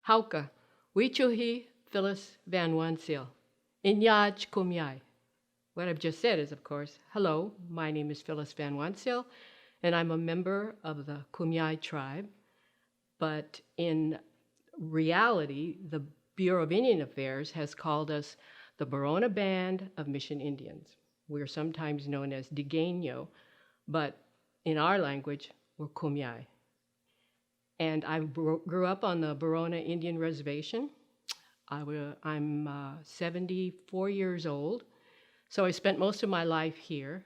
Hauka, Wichuhi, Phyllis Van Wanseele. Inyaj Kumyai. What I've just said is, of course, hello, my name is Phyllis Van Wanseele, and I'm a member of the Kumyai tribe. But in reality, the Bureau of Indian Affairs has called us the Barona Band of Mission Indians. We're sometimes known as Digeño, but in our language, we're Kumyai. And I grew up on the Barona Indian Reservation. I'm 74 years old, so I spent most of my life here.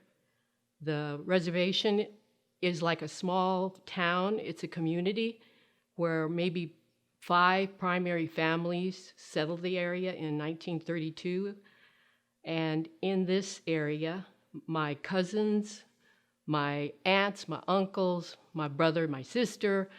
The reservation is like a small town. It's a community where maybe 5 primary families settled the area in 1932. And in this area, my cousins, my aunts, my uncles, my brother, my sister,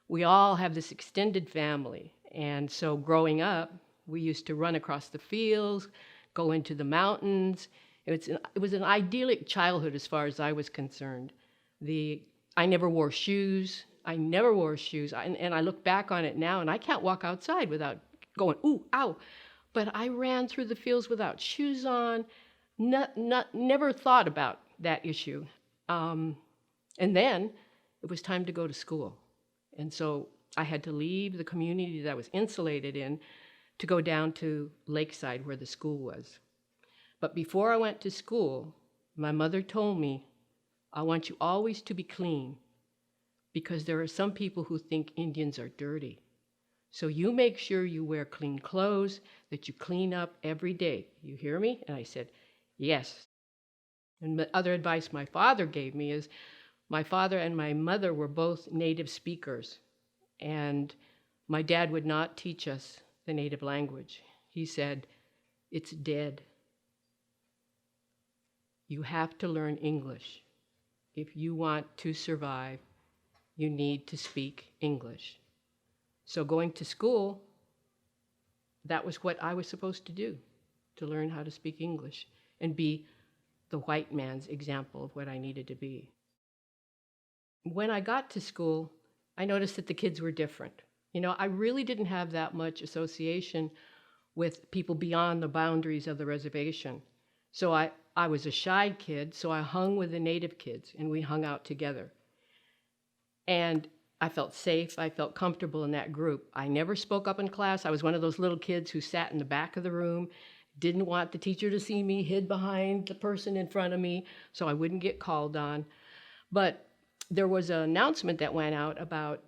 we all have this extended family. And so growing up, we used to run across the fields, go into the mountains. It was an idyllic childhood as far as I was concerned. I never wore shoes. And I look back on it now, and I can't walk outside without going, ooh, ow. But I ran through the fields without shoes on, never thought about that issue. And then it was time to go to school. And so I had to leave the community that I was insulated in to go down to Lakeside where the school was. But before I went to school, my mother told me, I want you always to be clean because there are some people who think Indians are dirty. So you make sure you wear clean clothes, that you clean up every day. You hear me? And I said, yes. And the other advice my father gave me is, my father and my mother were both native speakers, and my dad would not teach us the native language. He said, it's dead. You have to learn English. If you want to survive, you need to speak English. So going to school, that was what I was supposed to do, to learn how to speak English and be the white man's example of what I needed to be. When I got to school, I noticed that the kids were different. I really didn't have that much association with people beyond the boundaries of the reservation. So I was a shy kid, so I hung with the native kids, and we hung out together. And I felt safe, I felt comfortable in that group. I never spoke up in class. I was one of those little kids who sat in the back of the room, didn't want the teacher to see me, hid behind the person in front of me so I wouldn't get called on. But there was an announcement that went out about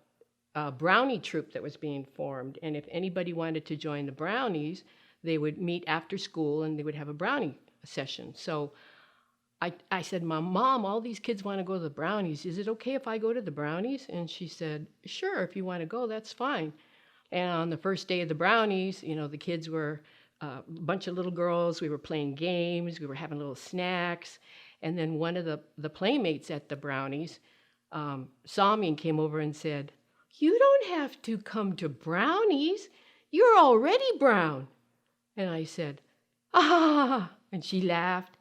a Brownie troop that was being formed, and if anybody wanted to join the Brownies, they would meet after school and they would have a Brownie session. So I said, Mom, all these kids want to go to the Brownies. Is it okay if I go to the Brownies? And she said, sure, if you want to go, that's fine. And on the first day of the Brownies, the kids were a bunch of little girls. We were playing games. We were having little snacks. And then one of the playmates at the Brownies saw me and came over and said, you don't have to come to Brownies. You're already brown. And I said, ah, and she laughed.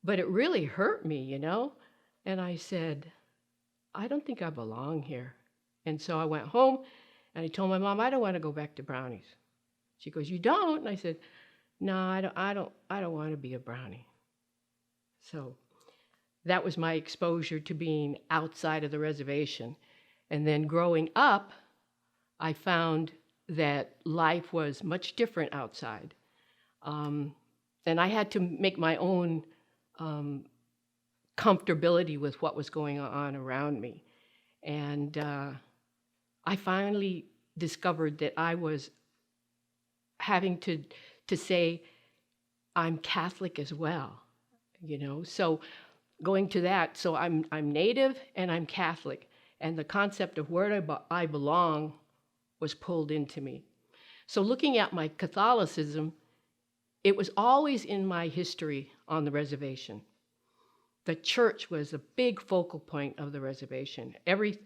But it really hurt me, And I said, I don't think I belong here. And so I went home and I told my mom, I don't want to go back to Brownies. She goes, you don't? And I said, no, I don't want to be a Brownie. So that was my exposure to being outside of the reservation. And then growing up, I found that life was much different outside. And I had to make my own comfortability with what was going on around me. And I finally discovered that I was having to say, I'm Catholic as well, So going to that, so I'm Native and I'm Catholic. And the concept of where I belong was pulled into me. So looking at my Catholicism, it was always in my history on the reservation. The church was a big focal point of the reservation. Every,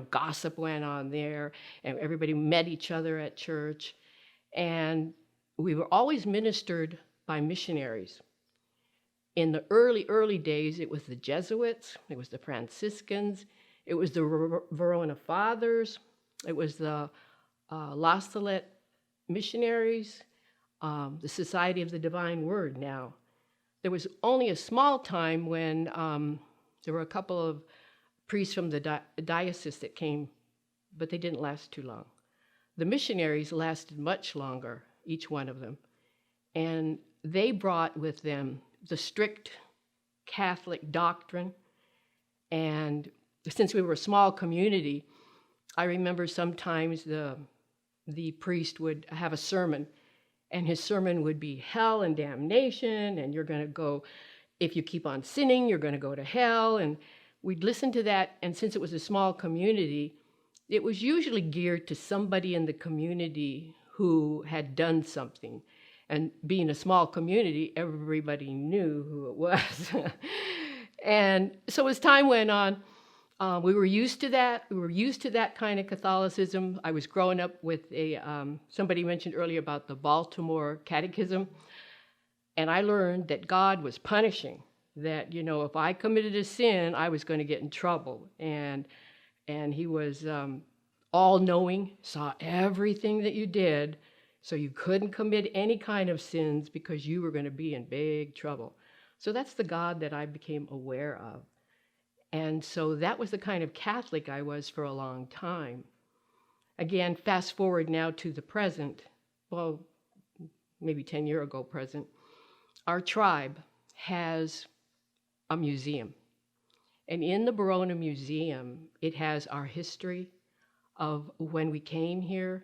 gossip went on there, and everybody met each other at church. And we were always ministered by missionaries. In the early days, it was the Jesuits, it was the Franciscans, it was the Verona Fathers, it was the La Salette missionaries, the Society of the Divine Word now. There was only a small time when there were a couple of priests from the diocese that came, but they didn't last too long. The missionaries lasted much longer, each one of them, and they brought with them the strict Catholic doctrine. And since we were a small community, I remember sometimes the priest would have a sermon, and his sermon would be hell and damnation, and you're going to go, if you keep on sinning, you're going to go to hell. And we'd listen to that, and since it was a small community, it was usually geared to somebody in the community who had done something. And being a small community, everybody knew who it was. And so as time went on, we were used to that. We were used to that kind of Catholicism. I was growing up with somebody mentioned earlier about the Baltimore Catechism. And I learned that God was punishing, that, if I committed a sin, I was going to get in trouble. And he was all-knowing, saw everything that you did, so you couldn't commit any kind of sins because you were going to be in big trouble. So that's the God that I became aware of. And so that was the kind of Catholic I was for a long time. Again, fast forward now to the present, well, maybe 10 years ago present, our tribe has a museum. And in the Verona Museum, it has our history of when we came here.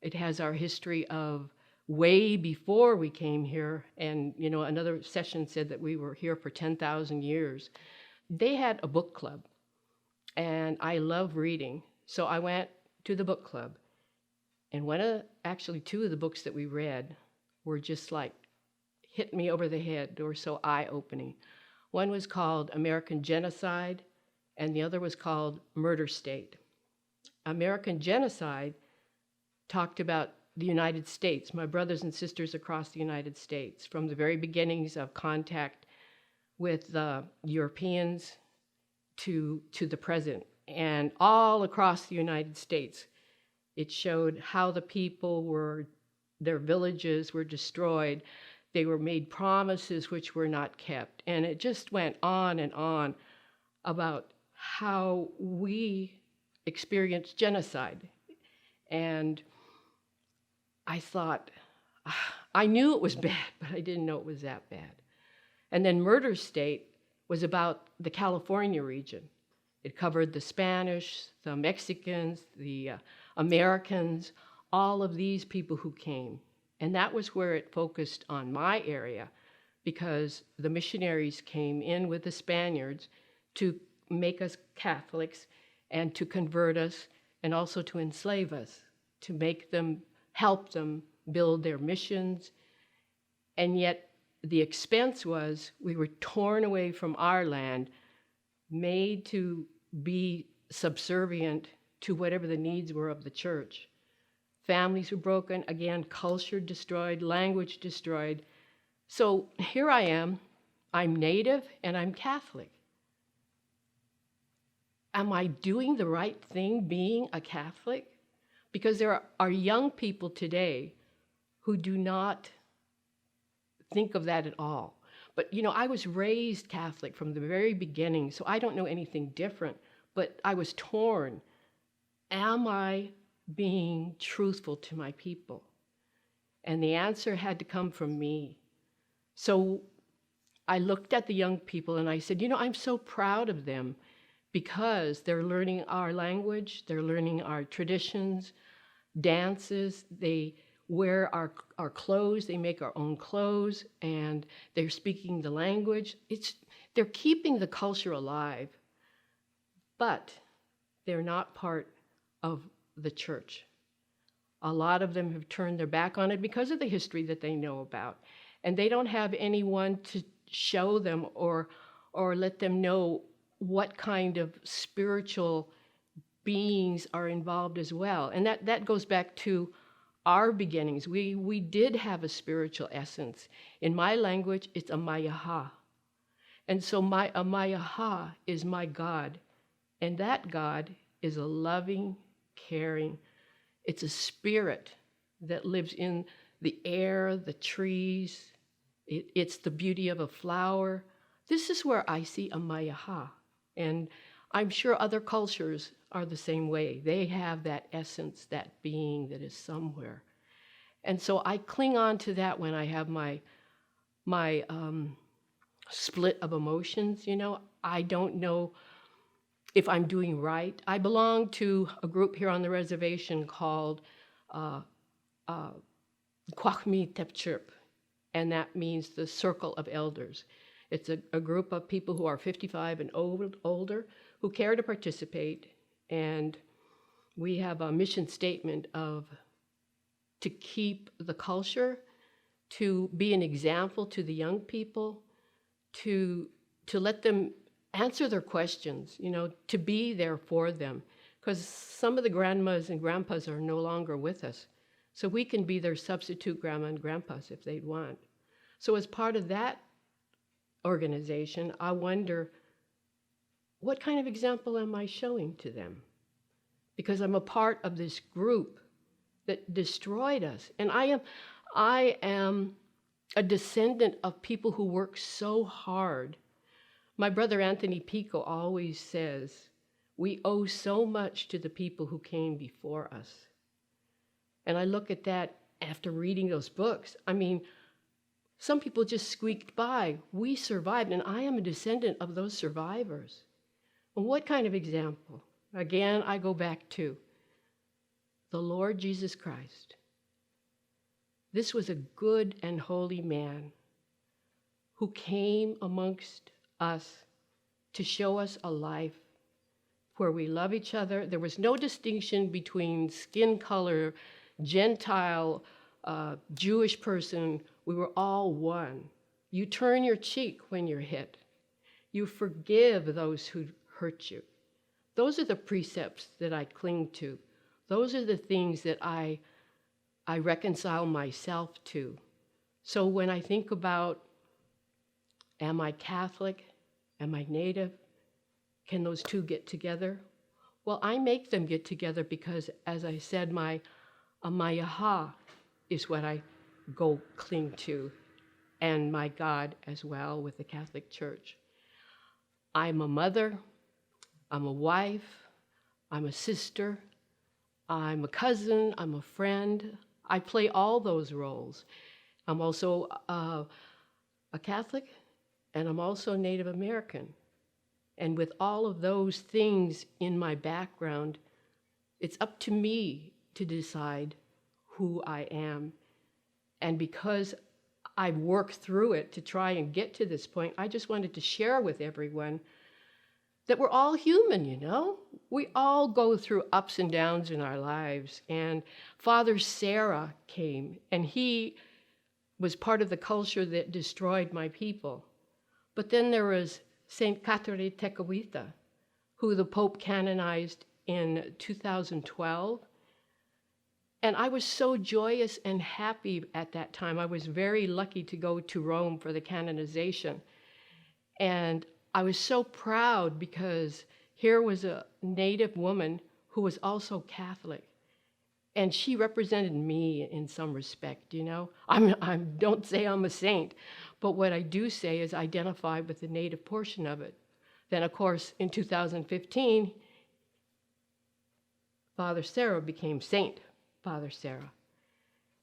It has our history of way before we came here. And, another session said that we were here for 10,000 years. They had a book club, and I love reading. So I went to the book club. And actually two of the books that we read were just like, hit me over the head. They were so eye-opening. One was called American Genocide, and the other was called Murder State. American Genocide talked about the United States, my brothers and sisters across the United States, from the very beginnings of contact with the Europeans to the present. And all across the United States, it showed how the people their villages were destroyed. They were made promises which were not kept. And it just went on and on about how we experienced genocide. And I thought, I knew it was bad, but I didn't know it was that bad. And then Murder State was about the California region. It covered the Spanish, the Mexicans, the Americans, all of these people who came. And that was where it focused on my area, because the missionaries came in with the Spaniards to make us Catholics and to convert us and also to enslave us, to help them build their missions. And yet the expense was we were torn away from our land, made to be subservient to whatever the needs were of the church. Families were broken, again, culture destroyed, language destroyed. So here I am, I'm Native and I'm Catholic. Am I doing the right thing being a Catholic? Because there are young people today who do not think of that at all. But, I was raised Catholic from the very beginning, so I don't know anything different. But I was torn. Am I being truthful to my people? And the answer had to come from me. So I looked at the young people and I said, I'm so proud of them because they're learning our language, they're learning our traditions, dances, they wear our clothes, they make our own clothes, and they're speaking the language. They're keeping the culture alive, but they're not part of the church. A lot of them have turned their back on it because of the history that they know about, and they don't have anyone to show them or let them know what kind of spiritual beings are involved as well. And that goes back to our beginnings. We did have a spiritual essence. In my language, it's a mayaha. And so a mayaha is my God. And that God is a loving, caring, It's a spirit that lives in the air, the trees. It's the beauty of a flower. This is where I see a mayaha. And I'm sure other cultures are the same way. They have that essence, that being that is somewhere. And so I cling on to that when I have my split of emotions. I don't know if I'm doing right. I belong to a group here on the reservation called Kwakmi Tepchirp, and that means the Circle of Elders. It's a group of people who are 55 and older who care to participate, and we have a mission statement of to keep the culture, to be an example to the young people, to let them answer their questions, to be there for them. Because some of the grandmas and grandpas are no longer with us. So we can be their substitute grandma and grandpas if they'd want. So as part of that organization, I wonder, what kind of example am I showing to them? Because I'm a part of this group that destroyed us. And I am a descendant of people who work so hard. My brother Anthony Pico always says, we owe so much to the people who came before us. And I look at that after reading those books. I mean, some people just squeaked by. We survived, and I am a descendant of those survivors. And what kind of example? Again, I go back to the Lord Jesus Christ. This was a good and holy man who came amongst us to show us a life where we love each other. There was no distinction between skin color, Gentile, Jewish person. We were all one. You turn your cheek when you're hit. You forgive those who hurt you. Those are the precepts that I cling to. Those are the things that I reconcile myself to. So when I think about, am I Catholic? Am I Native? Can those two get together? Well, I make them get together because, as I said, my Amayaha is what I go cling to, and my God as well with the Catholic Church. I'm a mother, I'm a wife, I'm a sister, I'm a cousin, I'm a friend. I play all those roles. I'm also a Catholic, and I'm also Native American. And with all of those things in my background, it's up to me to decide who I am. And because I've worked through it to try and get to this point, I just wanted to share with everyone that we're all human, We all go through ups and downs in our lives. And Father Sarah came, and he was part of the culture that destroyed my people. But then there was Saint Catherine Tekakwitha, who the Pope canonized in 2012. And I was so joyous and happy at that time. I was very lucky to go to Rome for the canonization. And I was so proud because here was a Native woman who was also Catholic. And she represented me in some respect, I don't say I'm a saint, but what I do say is identify with the Native portion of it. Then, of course, in 2015, Father Sarah became Saint Father Sarah.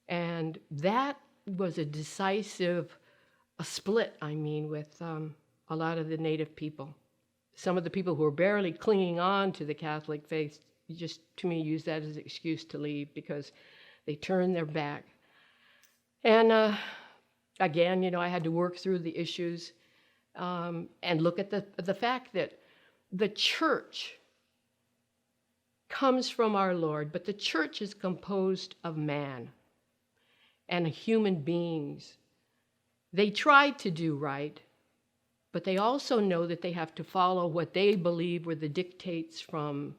And that was a decisive split, with a lot of the Native people. Some of the people who were barely clinging on to the Catholic faith just, to me, use that as an excuse to leave because they turned their back. And again, I had to work through the issues and look at the fact that the church comes from our Lord, but the church is composed of man and human beings. They try to do right, but they also know that they have to follow what they believe were the dictates from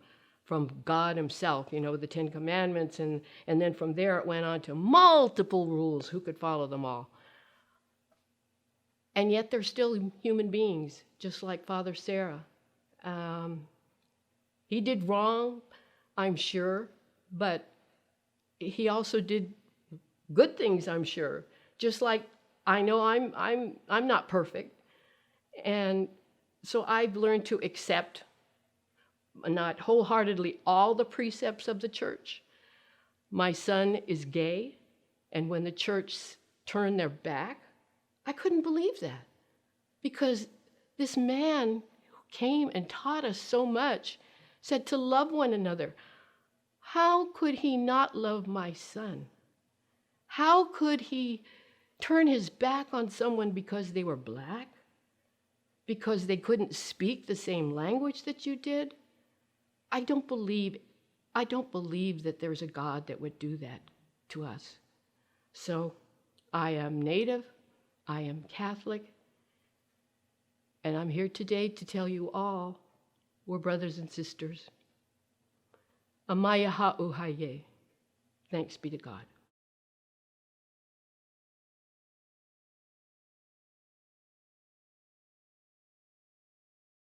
God himself, the Ten Commandments, and then from there it went on to multiple rules, who could follow them all. And yet they're still human beings, just like Father Sarah. He did wrong, I'm sure, but he also did good things, I'm sure. Just like I know I'm not perfect. And so I've learned to accept, not wholeheartedly, all the precepts of the church. My son is gay, and when the church turned their back, I couldn't believe that, because this man who came and taught us so much said to love one another. How could he not love my son? How could he turn his back on someone because they were black? Because they couldn't speak the same language that you did? I don't believe that there's a God that would do that to us. So I am Native, I am Catholic, and I'm here today to tell you all we're brothers and sisters. Amaya ha'uhaye. Thanks be to God.